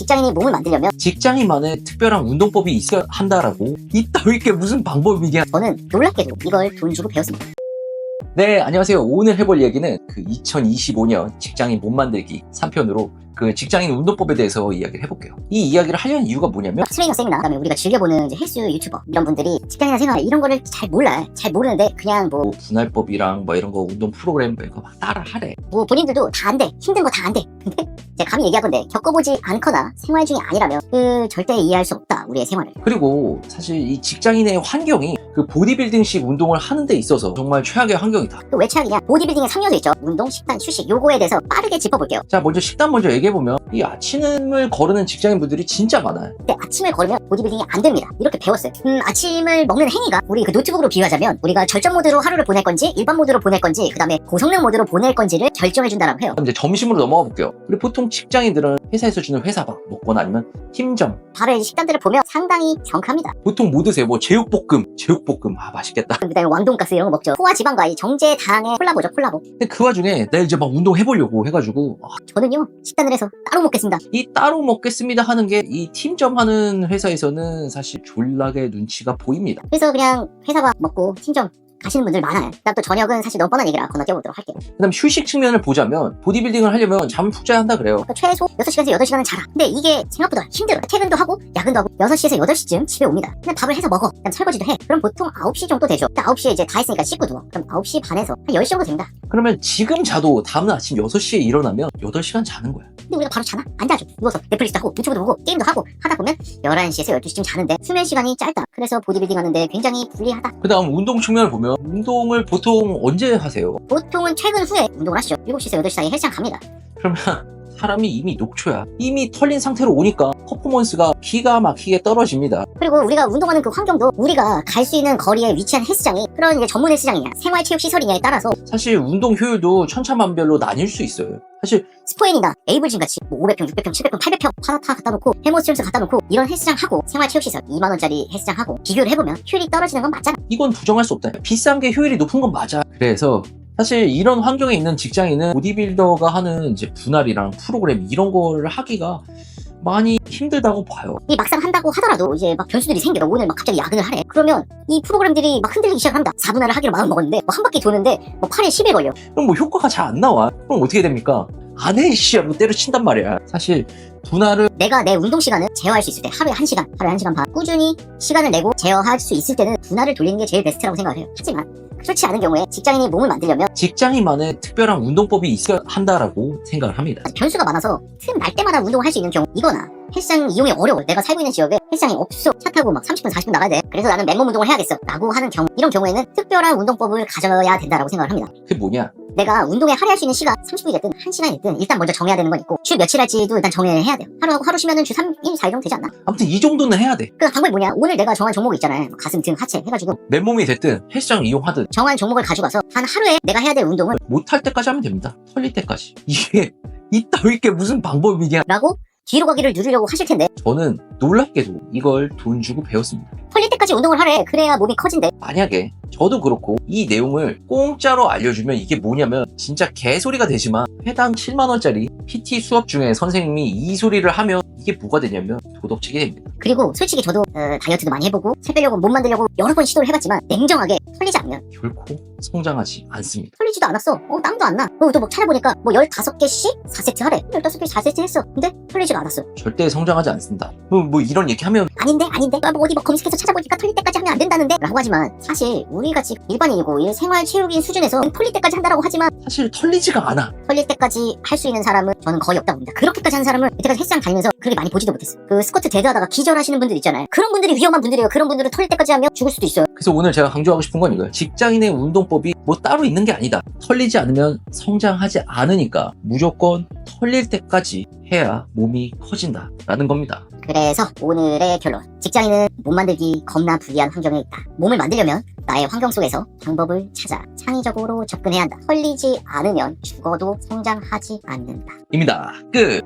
직장인이 몸을 만들려면 직장인만의 특별한 운동법이 있어야 한다라고? 이따위게 무슨 방법이냐? 저는 놀랍게도 이걸 돈 주고 배웠습니다. 네, 안녕하세요. 오늘 해볼 얘기는 그 2025년 직장인 몸 만들기 3편으로 그 직장인 운동법에 대해서 이야기를 해볼게요. 이 이야기를 하려는 이유가 뭐냐면 트레이너 세미나, 그다음에 우리가 즐겨보는 이제 헬스 유튜버 이런 분들이 직장이나 생활 이런 거를 잘 몰라요. 잘 모르는데 그냥 뭐 분할법이랑 뭐 이런 거 운동 프로그램 이거 막 따라 하래. 뭐 본인들도 다 안 돼. 힘든 거 다 안 돼. 근데 제가 감히 얘기하건데 겪어보지 않거나 생활 중이 아니라면 절대 이해할 수 없다. 우리의 생활을. 그리고 사실 이 직장인의 환경이 그 보디빌딩식 운동을 하는 데 있어서 정말 최악의 환경이다. 또 왜 최악이냐? 보디빌딩에 3요소 있죠. 운동, 식단, 휴식. 요거에 대해서 빠르게 짚어볼게요. 자, 먼저 식단 먼저 얘기해보면 이 아침을 거르는 직장인분들이 진짜 많아요. 근데 아침을 걸으면 보디빌딩이 안 됩니다. 이렇게 배웠어요. 아침을 먹는 행위가 우리 그 노트북으로 비유하자면 우리가 절전 모드로 하루를 보낼 건지 일반 모드로 보낼 건지 그 다음에 고성능 모드로 보낼 건지를 결정해준다라고 해요. 그럼 이제 점심으로 넘어가 볼게요. 그리고 보통 직장인들은 회사에서 주는 회사밥 먹거나 아니면 팀점. 바로 이 식단들을 보면 상당히 정확합니다. 보통 뭐 드세요? 뭐 제육볶음. 아 맛있겠다. 그 다음에 왕돈가스 이런 거 먹죠. 소화 지방과 이 정제당의 콜라보죠. 콜라보. 근데 그 와중에 내가 이제 막 운동해보려고 해가지고 저는요 식단을 해서 따로 먹겠습니다. 이 따로 먹겠습니다 하는 게 이 팀점 하는 회사에서는 사실 졸라게 눈치가 보입니다. 그래서 그냥 회사밥 먹고 팀점 가시는 분들 많아요. 그다음 또 저녁은 사실 너무 뻔한 얘기라 건너뛰어보도록 할게요. 그 다음 휴식 측면을 보자면 보디빌딩을 하려면 잠을 푹 자야 한다 그래요. 그러니까 최소 6시간에서 8시간은 자라. 근데 이게 생각보다 힘들어요. 퇴근도 하고 야근도 하고 6시에서 8시쯤 집에 옵니다. 그냥 밥을 해서 먹어. 그다음 설거지도 해. 그럼 보통 9시 정도 되죠. 9시에 이제 다 했으니까 씻고 누워. 그럼 9시 반에서 한 10시 정도 됩니다. 그러면 지금 자도 다음날 아침 6시에 일어나면 8시간 자는 거야. 근데 우리가 바로 자나? 안 자죠. 누워서 넷플릭스도 하고 유튜브도 보고 게임도 하고 하다 보면 11시에서 12시쯤 자는데 수면 시간이 짧다. 그래서 보디빌딩 하는데 굉장히 불리하다. 그 다음 운동 측면을 보면 운동을 보통 언제 하세요? 보통은 퇴근 후에 운동을 하시죠. 7시에서 8시 사이에 헬스장 갑니다. 그러면 사람이 이미 녹초야. 이미 털린 상태로 오니까 퍼포먼스가 기가 막히게 떨어집니다. 그리고 우리가 운동하는 그 환경도 우리가 갈 수 있는 거리에 위치한 헬스장이 그런 이제 전문 헬스장이냐 생활체육시설이냐에 따라서 사실 운동 효율도 천차만별로 나뉠 수 있어요. 사실 스포엔이나 에이블짐 같이 뭐 500평, 600평, 700평, 800평 파나타 갖다 놓고 해모스트림스 갖다 놓고 이런 헬스장하고 생활체육시설 2만원짜리 헬스장하고 비교를 해보면 효율이 떨어지는 건 맞잖아. 이건 부정할 수 없다. 비싼 게 효율이 높은 건 맞아. 그래서 사실 이런 환경에 있는 직장인은 보디빌더가 하는 이제 분할이랑 프로그램 이런 거를 하기가 많이 힘들다고 봐요. 이 막상 한다고 하더라도 이제 막 변수들이 생겨. 오늘 막 갑자기 야근을 하래. 그러면 이 프로그램들이 막 흔들리기 시작합니다. 4분할을 하기로 마음 먹었는데 뭐 한 바퀴 도는데 뭐 8일 10일 걸려. 그럼 뭐 효과가 잘 안 나와. 그럼 어떻게 됩니까? 안 해, 씨야. 뭐 때려친단 말이야. 사실 분할을 내가 내 운동 시간을 제어할 수 있을 때 하루에 1시간 반 꾸준히 시간을 내고 제어할 수 있을 때는 분할을 돌리는 게 제일 베스트라고 생각을 해요. 하지만 그렇지 않은 경우에 직장인이 몸을 만들려면 직장인만의 특별한 운동법이 있어야 한다라고 생각을 합니다. 변수가 많아서 틈 날 때마다 운동을 할 수 있는 경우 이거나 헬스장 이용이 어려워. 내가 살고 있는 지역에 헬스장이 없어. 차 타고 막 30분 40분 나가야 돼. 그래서 나는 맨몸 운동을 해야겠어 라고 하는 경우, 이런 경우에는 특별한 운동법을 가져야 된다라고 생각을 합니다. 그게 뭐냐? 내가 운동에 할애할 수 있는 시간 30분이 됐든 1시간이 됐든 일단 먼저 정해야 되는 건 있고 주 며칠 할지도 일단 정해야 돼요. 하루하고 하루 쉬면은 주 3일 4일 정도 되지 않나? 아무튼 이 정도는 해야 돼. 그 방법이 뭐냐? 오늘 내가 정한 종목이 있잖아요. 가슴, 등, 하체 해가지고 맨몸이 됐든 헬스장 이용하든 정한 종목을 가져가서 한 하루에 내가 해야 될 운동을 못할 때까지 하면 됩니다. 털릴 때까지. 이게 이따위게 무슨 방법이냐? 라고 뒤로 가기를 누리려고 하실 텐데 저는 놀랍게도 이걸 돈 주고 배웠습니다. 털릴 때까지 운동을 하래. 그래야 몸이 커진대. 만약에 저도 그렇고 이 내용을 공짜로 알려주면 이게 뭐냐면 진짜 개소리가 되지만 회당 7만원짜리 PT 수업 중에 선생님이 이 소리를 하면 이게 뭐가 되냐면 도덕책이 됩니다. 그리고 솔직히 저도 다이어트도 많이 해보고 살 빼려고 몸 만들려고 여러 번 시도를 해봤지만 냉정하게 털리지 않으면 결코 성장하지 않습니다. 털리지도 않았어. 땀도 안 나. 또 막 찾아보니까 뭐 15개씩 4세트 하래. 15개 4세트 했어. 근데 털리지가 않았어. 절대 성장하지 않습니다. 뭐 이런 얘기 하면 아닌데 뭐 어디 막 검색해서 찾아보니까 털릴 때까지 하면 안 된다는데 라고 하지만 사실 우리같이 일반인이고 생활체육인 수준에서 털릴 때까지 한다라고 하지만 사실 털리지가 않아. 털릴 때까지 할 수 있는 사람은 저는 거의 없다고 봅니다. 그렇게까지 한 사람을 이때까지 헬스장 다니면서 그렇게 많이 보지도 못했어. 그 스쿼트 데드하다가 기절하시는 분들 있잖아요. 그런 분들이 위험한 분들이에요. 그런 분들은 털릴 때까지 하면 죽을 수도 있어요. 그래서 오늘 제가 강조하고 싶은 건 이거예요. 직장인의 운동법이 뭐 따로 있는 게 아니다. 털리지 않으면 성장하지 않으니까 무조건 털릴 때까지 해야 몸이 커진다 라는 겁니다. 그래서 오늘의 결론, 직장인은 몸 만들기 겁나 불리한 환경에 있다. 몸을 만들려면 나의 환경 속에서 방법을 찾아 창의적으로 접근해야 한다. 털리지 않으면 죽어도 성장하지 않는다. 입니다. 끝.